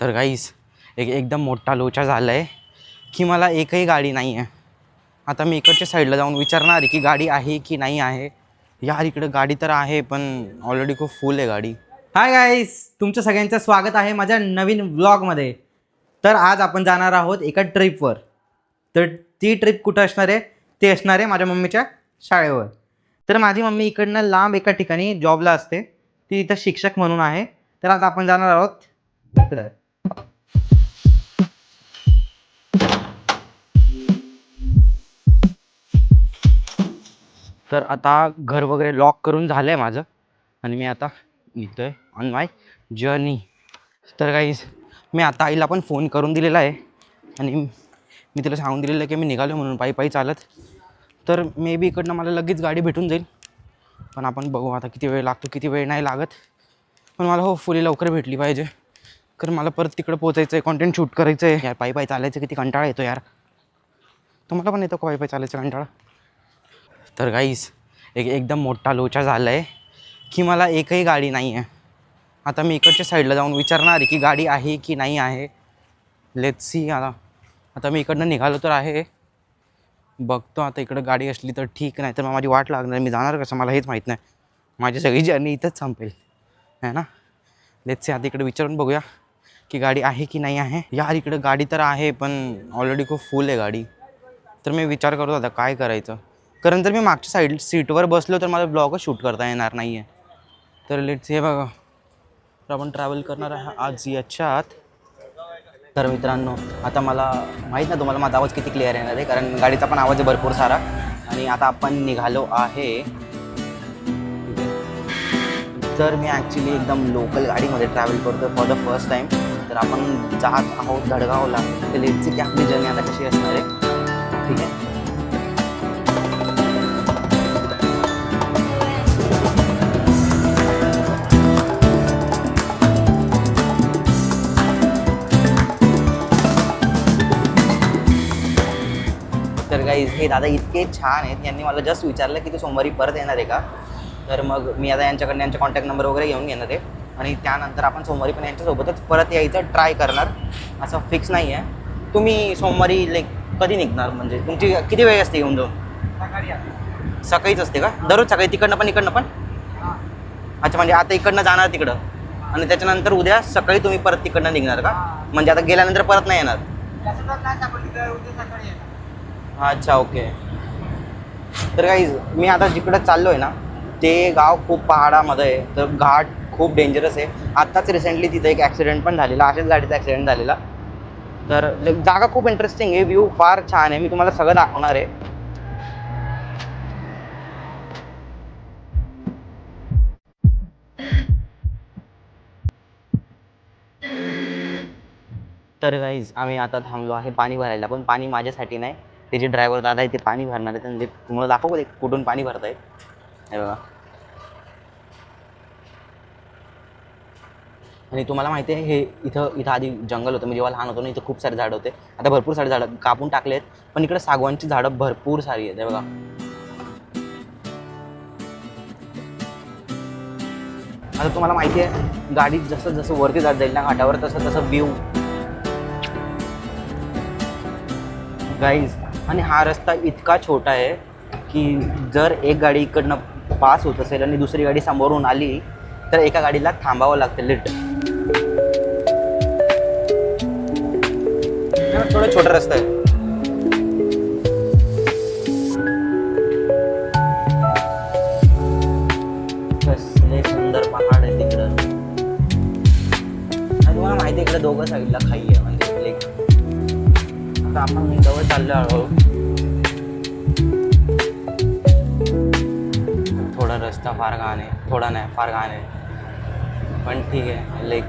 तर गाईस एकदम मोठा लोचा झाला आहे की मला एकही गाडी नाही आहे. आता मी इकडच्या साईडला जाऊन विचारणार आहे की गाडी आहे की नाही आहे. यार इकडं गाडी तर आहे पण ऑलरेडी खूप फुल आहे गाडी. हाय गाईस, तुमचं सगळ्यांचं स्वागत आहे माझ्या नवीन व्लॉगमध्ये. तर आज आपण जाणार आहोत एका ट्रिपवर. तर ती ट्रिप कुठं असणार आहे? ते असणार आहे माझ्या मम्मीच्या शाळेवर. तर माझी मम्मी इकडनं लांब एका ठिकाणी जॉबला असते, ती इथं शिक्षक म्हणून आहे. तर आज आपण जाणार आहोत तिकडं. तर आता घर वगैरे लॉक करून झालं आहे माझं आणि मी आता निघतो आहे ऑन माय जर्नी. तर गाईस मी आता आईला पण फोन करून दिलेला आहे आणि मी तिला सांगून दिलेलं आहे की मी निघालो म्हणून पायी पायी चालत. तर मे बी इकडनं मला लगेच गाडी भेटून जाईल, पण आपण बघू आता किती वेळ लागतो किती वेळ नाही लागत. पण मला होपफुली लवकर भेटली पाहिजे, कारण मला परत तिकडं पोचायचं आहे, कॉन्टेंट शूट करायचं आहे. यार पायी पायी चालायचं किती कंटाळा येतो यार. तुम्हाला पण येतो का पायी पायी चालायचं कंटाळा? तर गाईस एकदम मोठा लोचा झाला आहे की मला एकही गाडी नाही आहे. आता मी इकडच्या साईडला जाऊन विचारणार आहे की गाडी आहे की नाही आहे. Let's see. आता मी इकडनं निघालो तर आहे, बघतो आता इकडं गाडी असली तर ठीक, नाही तर मग माझी वाट लागणार. मी जाणार कसं मला हेच माहीत नाही. माझी सगळी जर्नी इथंच संपेल आहे ना. Let's see. आता इकडे विचारून बघूया की गाडी आहे की नाही आहे. यार इकडं गाडी तर आहे पण ऑलरेडी खूप फुल आहे गाडी. तर मी विचार करतो आता काय करायचं, कारण जर मी मागच्या सीटवर बसलो तर मला ब्लॉगच शूट करता येणार नाही आहे. तर लेट्स हे बघा, तर आपण ट्रॅव्हल करणार आहे आज याच्यात. तर मित्रांनो आता मला माहीत नाही तुम्हाला माझा आवाज किती क्लिअर येणार आहे, कारण गाडीचा पण आवाज आहे भरपूर सारा. आणि आता आपण निघालो आहे. तर मी ॲक्च्युली एकदम लोकल गाडीमध्ये ट्रॅव्हल करतो फॉर द फर्स्ट टाईम. तर आपण जात आहोत धडगावला. तर लेट्स सी की आपली जर्नी आता कशी असणार आहे. ठीक आहे. तर गाईज हे दादा इतके छान आहेत, यांनी मला जस्ट विचारलं की तू सोमवारी परत येणार आहे का. तर मग मी आता यांच्याकडनं यांचे कॉन्टॅक्ट नंबर वगैरे घेऊन घेणार आहे आणि त्यानंतर आपण सोमवारी पण यांच्यासोबतच परत यायचं ट्राय करणार. असं फिक्स नाही आहे. तुम्ही सोमवारी लाईक कधी निघणार, म्हणजे तुमची किती वेळ असते येऊन जाऊन? सकाळीच असते का दररोज सकाळी? तिकडनं पण इकडनं पण? अच्छा, म्हणजे आता इकडनं जाणार तिकडं आणि त्याच्यानंतर उद्या सकाळी तुम्ही परत तिकडनं निघणार का? म्हणजे आता गेल्यानंतर परत नाही येणार? अच्छा ओके. तर काही मी आता जिकडं चाललो आहे ना ते गाव खूप पहाडामध्ये आहे, तर घाट खूप डेंजरस आहे. आत्ताच रिसेंटली तिथं एक ॲक्सिडेंट पण झालेला, अशाच गाडीचा ॲक्सिडेंट झालेला. तर जागा खूप इंटरेस्टिंग आहे, व्ह्यू फार छान आहे, मी तुम्हाला सगळं दाखवणार आहे. तर गाईज आम्ही आता थांबलो आहे पाणी भरायला, पण पाणी माझ्यासाठी नाही, ते जे ड्रायव्हर दादा आहे ते पाणी भरणार आहे. त्यांनी तुम्हाला दाखवू दे कुठून पाणी भरत आहे. हे बघा. आणि तुम्हाला माहिती आहे हे इथं आधी जंगल होतं, मी जेव्हा लहान होतो ना इथं खूप सारे झाडं होते. आता भरपूर सारे झाडं कापून टाकले आहेत, पण इकडे सागवानची झाडं भरपूर सारी आहेत. हे बघा. आता तुम्हाला माहिती आहे गाडी जसं जसं वरती जात जाईल ना घाटावर तसं तसं व्ह्यू गाईज. आणि हा रस्ता इतका छोटा आहे की जर एक गाडी इकडनं पास होत असेल आणि दुसरी गाडी समोरून आली तर एका गाडीला थांबावं लागतं लिट. थोडा छोटा रस्ता आहे. कसले सुंदर पहाड आहे तिकडं. आणि तुम्हाला माहिती आहे इकडे दोघं साईडला खाई आहे, म्हणजे लेक. आता आपण जवळ चाललो आहोत. थोडा रस्ता फार घाण आहे, थोडा नाही फार घाण आहे, पण ठीक आहे लेक.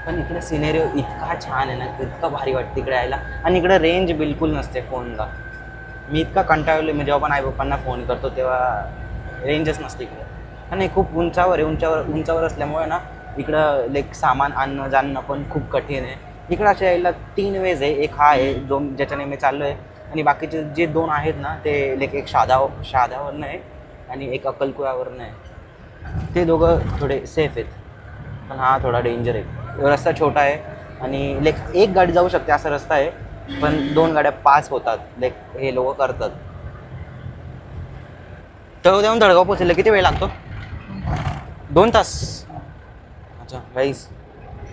पण इकडे सिनेरिओ इतका छान आहे ना, इतकं भारी वाटतं इकडे यायला. आणि इकडे रेंज बिलकुल नसते फोनला. मी इतका कंटाळलो, मी जेव्हा पण आई पप्पांना फोन करतो तेव्हा रेंजच नसते इकडे. आणि खूप उंचावर आहे, उंचावर असल्यामुळे ना इकडं लाईक सामान आणणं जाणं पण खूप कठीण आहे. इकडं अशा यायला 3 वेज आहे. एक हा आहे जो ज्याच्याने मी चाललो आहे, आणि बाकीचे जे 2 आहेत ना ते लाईक एक शहाद्यावरनं आहे आणि एक अक्कलकुळावरनं आहे. ते दोघं थोडे सेफ आहेत. पण हा थोडा डेंजर आहे. रस्ता छोटा आहे आणि एक गाडी जाऊ शकते असा रस्ता आहे, पण 2 गाड्या पास होतात. हे लोक करतात. तळोद्याहून तळगाव पोहोचायला किती वेळ लागतो? 2 तास. अच्छा गाईस,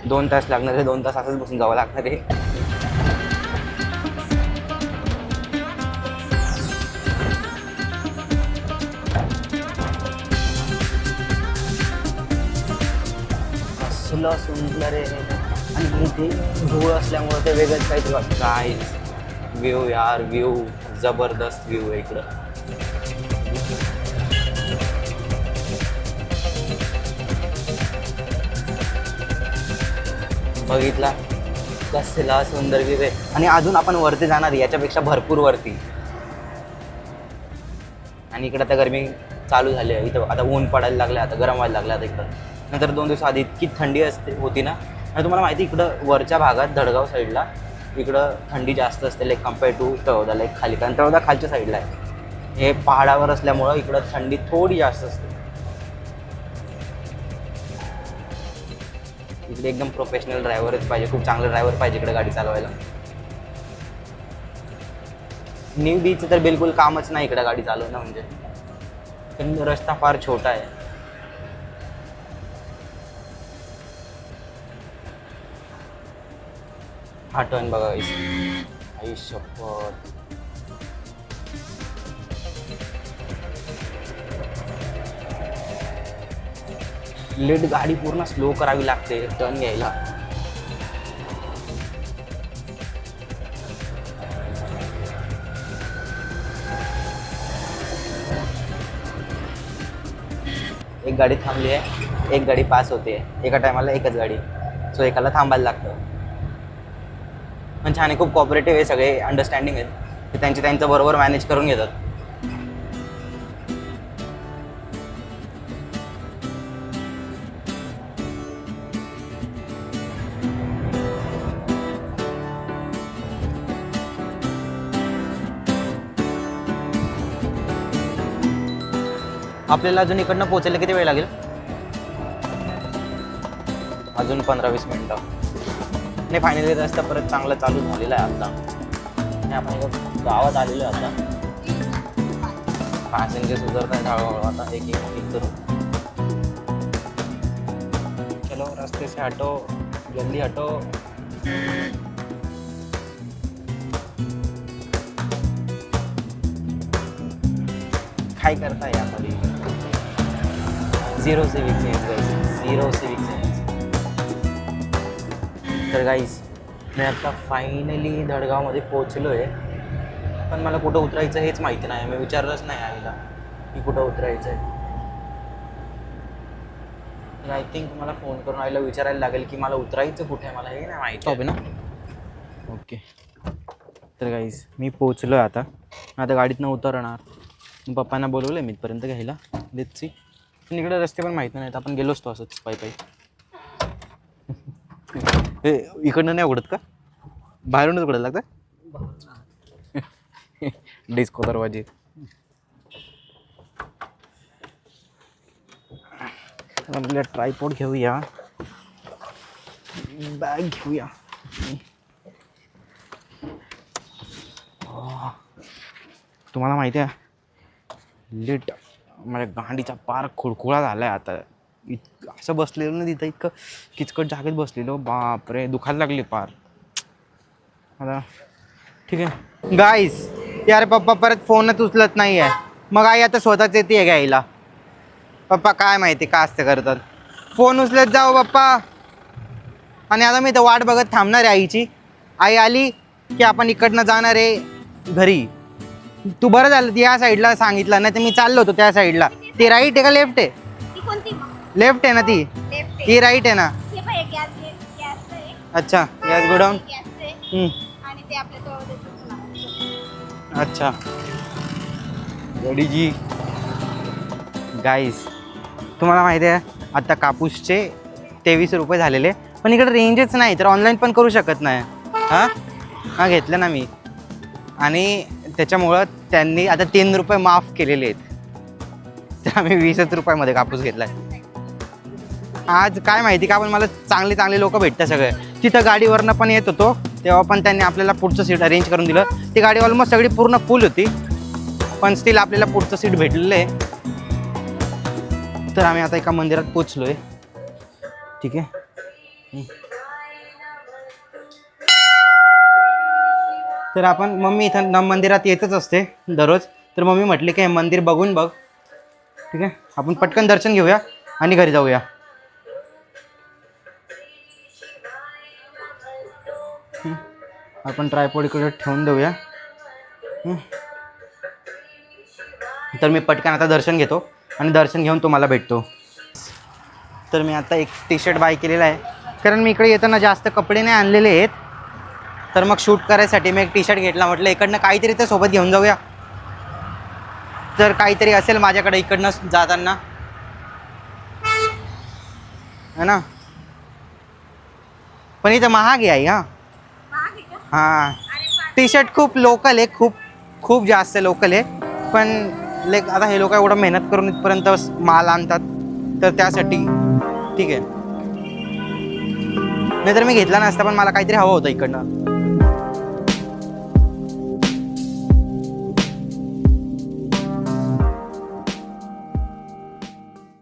2 तास लागणार आहे. 2 तास असंच बसून जावं लागणार आहे. कसलं सुंदर आहे. आणि इथे धूळ असल्यामुळे ते वेगळंच काहीतरी वाटतं. गाईस, व्ह्यू यार, व्ह्यू जबरदस्त व्ह्यू आहे इकडं. बघितला कसला सुंदर व्ह्यू आहे. आणि अजून आपण वरती जाणार, याच्यापेक्षा भरपूर वरती. आणि इकडं आता गरमी चालू झाली आहे. इथं आता ऊन पडायला लागलं, आता गरम व्हायला लागलं आता इकडं. नंतर 2 दिवस आधी इतकी थंडी होती ना. आणि तुम्हाला माहिती इकडं वरच्या भागात धडगाव साईडला इकडं थंडी जास्त असते like compare to Taloda, like खाली. कारण तळोदा खालच्या साईडला आहे. हे पहाडावर असल्यामुळं इकडं थंडी थोडी जास्त असते. इकडे एकदम प्रोफेशनल ड्रायव्हरच पाहिजे, खूप चांगला ड्रायव्हर पाहिजे इकडे गाडी चालवायला. न्यू बीचं तर बिलकुल कामच नाही इकडे गाडी चालवणं म्हणजे. पण रस्ता फार छोटा आहे. हा टर्न बघा आई शपथ. लेट गाडी पूर्ण स्लो करावी लागते टर्न घ्यायला. एक गाडी थांबली आहे, एक गाडी पास होते. एका टायमाला एकच गाडी, सो एकाला थांबायला लागतं. पण छान आहे, खूप कॉपरेटिव्ह आहे, सगळे अंडरस्टँडिंग आहेत. ते त्यांचं बरोबर मॅनेज करून घेतात. आपल्याला अजून इकडनं पोहोचायला किती वेळ लागेल? अजून 15-20 मिनटं. नाही, फायनली रस्ता परत चांगला चालू झालेला आहे आता. आणि आपण एका गावात आलेलो आहे आता. पॅसेंजर सुधारत आहे हळूहळू आता, एक करू. चलो रस्ते से हटो, जल्दी हटो. काय करताय यामध्ये? झिरो सिविक सेन्स गाईस, झिरो सिविक सेन्स. तर गाईस, मी आता फायनली धडगावमध्ये पोहोचलो आहे. पण मला कुठं उतरायचं हेच माहिती नाही. मी विचारलंच नाही आईला की कुठं उतरायचं आहे. आय थिंक मला फोन करून आईला विचारायला लागेल की मला उतरायचं कुठे आहे, मला हे नाही माहिती आहे ना. ओके, तर गाईस मी पोहोचलो आहे आता गाडीतनं उतरणार. पप्पांना बोलवलं आहे मी इथपर्यंत घ्यायला. Let's see. पण इकडे रस्ते पण माहीत नाहीत. आपण गेलो असतो असंच पायी. हे इकडनं नाही उघडत का? बाहेरूनच उघडायला लागतं. डिस्को दरवाजे. आपल्याला ट्रायपॉड घेऊया, बॅग घेऊया. तुम्हाला माहिती आहे लेट माझ्या गाडीचा पार खुळखुळा झाला आहे आता. असं बसलेलं ना तिथं, इतकं किचकट जागेत बसलेलो, बापरे दुखायला लागले पार. आता ठीक आहे गाईस. यार पप्पा परत फोनच उचलत नाही आहे. मग आई आता स्वतःच येते घ्यायला. पप्पा काय माहिती का असते करतात. फोन उचलत जाओ पप्पा. आणि आता मी तर वाट बघत थांबणार आहे आईची. आई आली की आपण इकडनं जाणार आहे घरी. तू बरं झालं या साईडला सांगितलं, नाही तर मी चाललो होतो त्या साईडला. ती राईट आहे का लेफ्ट आहे? लेफ्ट आहे ना ती? ती राईट आहे ना? अच्छा, गॅस गोडाऊन. अच्छा गडीजी. गाईस, तुम्हाला माहिती आहे आता कापूसचे 23 रुपये झालेले. पण इकडे रेंजच नाही, तर ऑनलाईन पण करू शकत नाही. हां घेतलं ना मी. आणि त्याच्यामुळं त्यांनी आता 3 रुपये माफ केलेले आहेत. तर आम्ही 20 रुपयामध्ये कापूस घेतला आहे. आज काय माहिती का, पण मला चांगले चांगले लोक भेटतात सगळे. तिथं गाडीवरनं पण येत होतो तेव्हा पण त्यांनी आपल्याला पुढचं सीट अरेंज करून दिलं. ती गाडी ऑलमोस्ट सगळी पूर्ण फुल होती, पण स्टील आपल्याला पुढचं सीट भेटलेलं आहे. तर आम्ही आता एका मंदिरात पोचलो आहे. ठीक आहे. तर आपण मम्मी इथं मंदिरात येतच असते दररोज. तर मम्मी म्हटली की हे मंदिर बघून बघ. ठीक आहे, आपण पटकन दर्शन घेऊया आणि घरी जाऊया. आपण ट्रायपॉड इकडे ठेवून देऊया. तर मी पटकन आता दर्शन घेतो आणि दर्शन घेऊन तुम्हाला भेटतो. तर मी आता एक टी शर्ट बाय केलेला आहे, कारण मी इकडे येताना जास्त कपडे नाही आणलेले आहेत. तर मग शूट करायसाठी मी एक टी शर्ट घेतला. म्हटलं इकडनं काहीतरी तर सोबत घेऊन जाऊया, जर काहीतरी असेल माझ्याकडे इकडनं जाताना, है ना. पण इथं महाग आहे हां. हां, टी शर्ट खूप लोकल आहे, खूप खूप जास्त लोकल आहे. पण आता हे लोक एवढं मेहनत करून इथपर्यंत माल आणतात, तर त्यासाठी ठीक आहे. नाहीतर मी घेतला नसता, पण मला काहीतरी हवं होतं इकडनं.